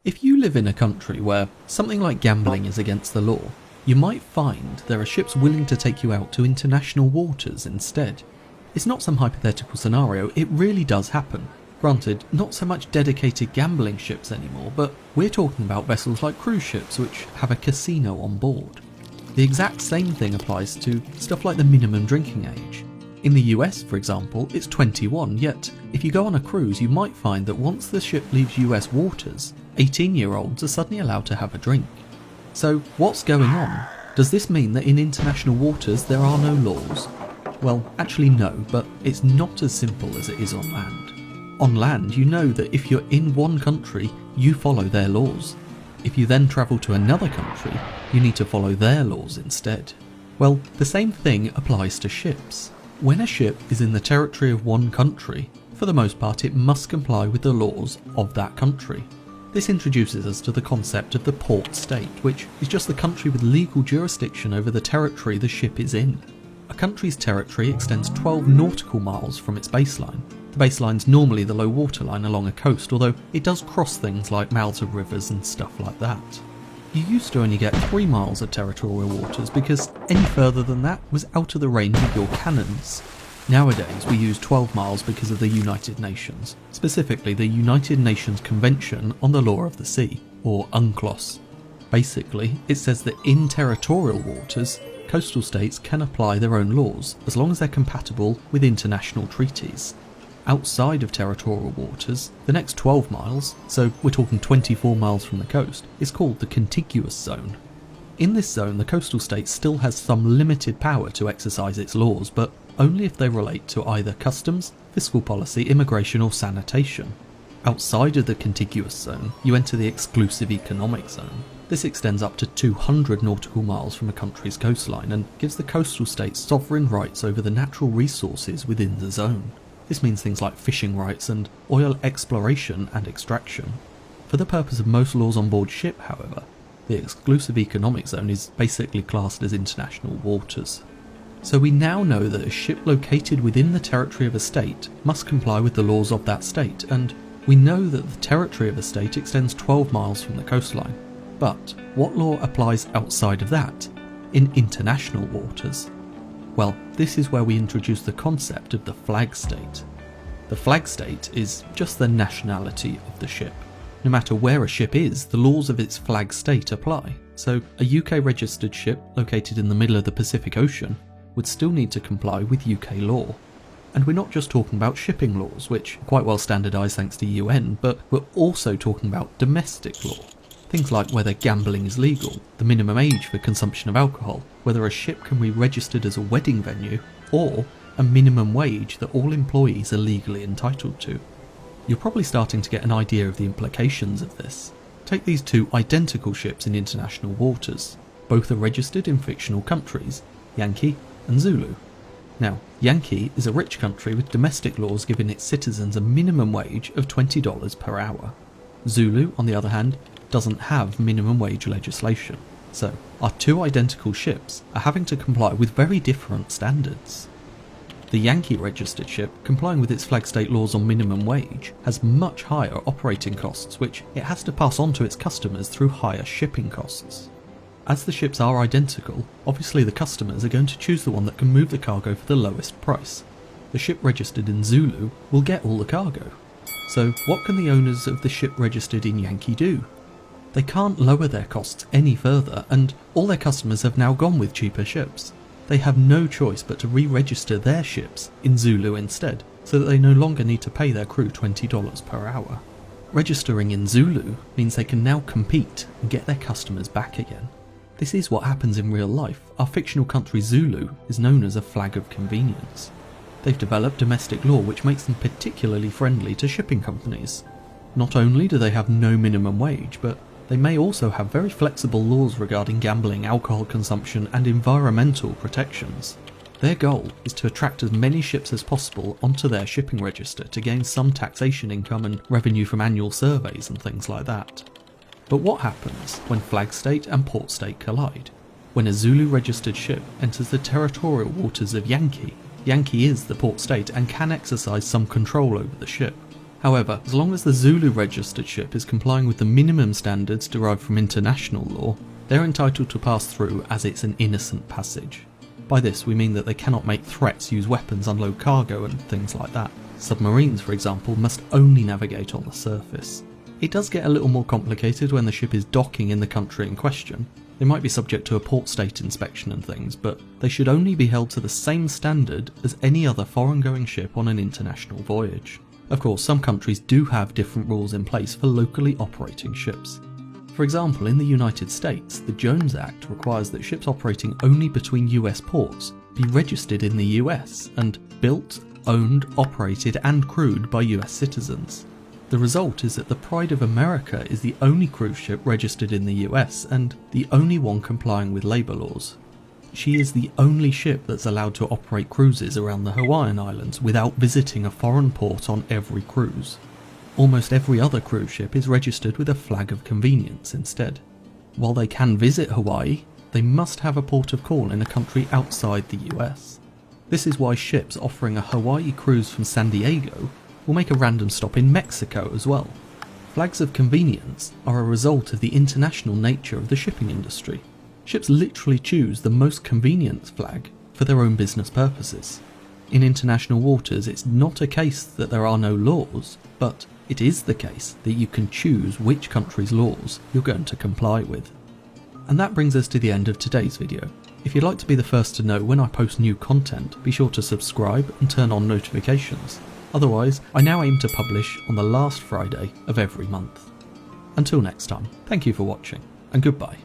If you live in a country where something like gambling is against the law, you might find there are ships willing to take you out to international waters instead. It's not some hypothetical scenario, it really does happen. Granted, not so much dedicated gambling ships anymore, but we're talking about vessels like cruise ships which have a casino on board. The exact same thing applies to stuff like the minimum drinking age. In the US, for example, it's 21, yet if you go on a cruise you might find that once the ship leaves US waters, 18-year-olds are suddenly allowed to have a drink. So what's going on? Does this mean that in international waters there are no laws? Well, actually no, but it's not as simple as it is on land. On land, you know that if you're in one country, you follow their laws. If you then travel to another country, you need to follow their laws instead. Well, the same thing applies to ships. When a ship is in the territory of one country, for the most part it must comply with the laws of that country. This introduces us to the concept of the port state, which is just the country with legal jurisdiction over the territory the ship is in. A country's territory extends 12 nautical miles from its baseline. The baseline's normally the low water line along a coast, although it does cross things like mouths of rivers and stuff like that. You used to only get 3 miles of territorial waters because any further than that was out of the range of your cannons. Nowadays we use 12 miles because of the United Nations, specifically the United Nations Convention on the Law of the Sea, or UNCLOS. Basically, it says that in territorial waters, coastal states can apply their own laws as long as they're compatible with international treaties. Outside of territorial waters, the next 12 miles, so we're talking 24 miles from the coast, is called the contiguous zone. In this zone, the coastal state still has some limited power to exercise its laws, but only if they relate to either customs, fiscal policy, immigration or sanitation. Outside of the contiguous zone, you enter the exclusive economic zone. This extends up to 200 nautical miles from a country's coastline and gives the coastal states sovereign rights over the natural resources within the zone. This means things like fishing rights and oil exploration and extraction. For the purpose of most laws on board ship, however, the exclusive economic zone is basically classed as international waters. So we now know that a ship located within the territory of a state must comply with the laws of that state, and we know that the territory of a state extends 12 miles from the coastline. But what law applies outside of that, in international waters? Well, this is where we introduce the concept of the flag state. The flag state is just the nationality of the ship. No matter where a ship is, the laws of its flag state apply. So a UK registered ship located in the middle of the Pacific Ocean would still need to comply with UK law. And we're not just talking about shipping laws, which are quite well standardised thanks to UN, but we're also talking about domestic law. Things like whether gambling is legal, the minimum age for consumption of alcohol, whether a ship can be registered as a wedding venue, or a minimum wage that all employees are legally entitled to. You're probably starting to get an idea of the implications of this. Take these two identical ships in international waters. Both are registered in fictional countries, Yankee and Zulu. Now, Yankee is a rich country with domestic laws giving its citizens a minimum wage of $20 per hour. Zulu, on the other hand, doesn't have minimum wage legislation. So, our two identical ships are having to comply with very different standards. The Yankee registered ship, complying with its flag state laws on minimum wage, has much higher operating costs, which it has to pass on to its customers through higher shipping costs. As the ships are identical, obviously the customers are going to choose the one that can move the cargo for the lowest price. The ship registered in Zulu will get all the cargo. So what can the owners of the ship registered in Yankee do? They can't lower their costs any further, and all their customers have now gone with cheaper ships. They have no choice but to re-register their ships in Zulu instead, so that they no longer need to pay their crew $20 per hour. Registering in Zulu means they can now compete and get their customers back again. This is what happens in real life. Our fictional country Zulu is known as a flag of convenience. They've developed domestic law which makes them particularly friendly to shipping companies. Not only do they have no minimum wage, but they may also have very flexible laws regarding gambling, alcohol consumption and environmental protections. Their goal is to attract as many ships as possible onto their shipping register to gain some taxation income and revenue from annual surveys and things like that. But what happens when flag state and port state collide? When a Zulu registered ship enters the territorial waters of Yankee, Yankee is the port state and can exercise some control over the ship. However, as long as the Zulu registered ship is complying with the minimum standards derived from international law, they're entitled to pass through as it's an innocent passage. By this we mean that they cannot make threats, use weapons, unload cargo and things like that. Submarines, for example, must only navigate on the surface. It does get a little more complicated when the ship is docking in the country in question. They might be subject to a port state inspection and things, but they should only be held to the same standard as any other foreign-going ship on an international voyage. Of course, some countries do have different rules in place for locally operating ships. For example, in the United States, the Jones Act requires that ships operating only between US ports be registered in the US and built, owned, operated and crewed by US citizens. The result is that the Pride of America is the only cruise ship registered in the US and the only one complying with labour laws. She is the only ship that's allowed to operate cruises around the Hawaiian Islands without visiting a foreign port on every cruise. Almost every other cruise ship is registered with a flag of convenience instead. While they can visit Hawaii, they must have a port of call in a country outside the US. This is why ships offering a Hawaii cruise from San Diego will make a random stop in Mexico as well. Flags of convenience are a result of the international nature of the shipping industry. Ships literally choose the most convenient flag for their own business purposes. In international waters, it's not a case that there are no laws, but it is the case that you can choose which country's laws you're going to comply with. And that brings us to the end of today's video. If you'd like to be the first to know when I post new content, be sure to subscribe and turn on notifications. Otherwise, I now aim to publish on the last Friday of every month. Until next time, thank you for watching, and goodbye.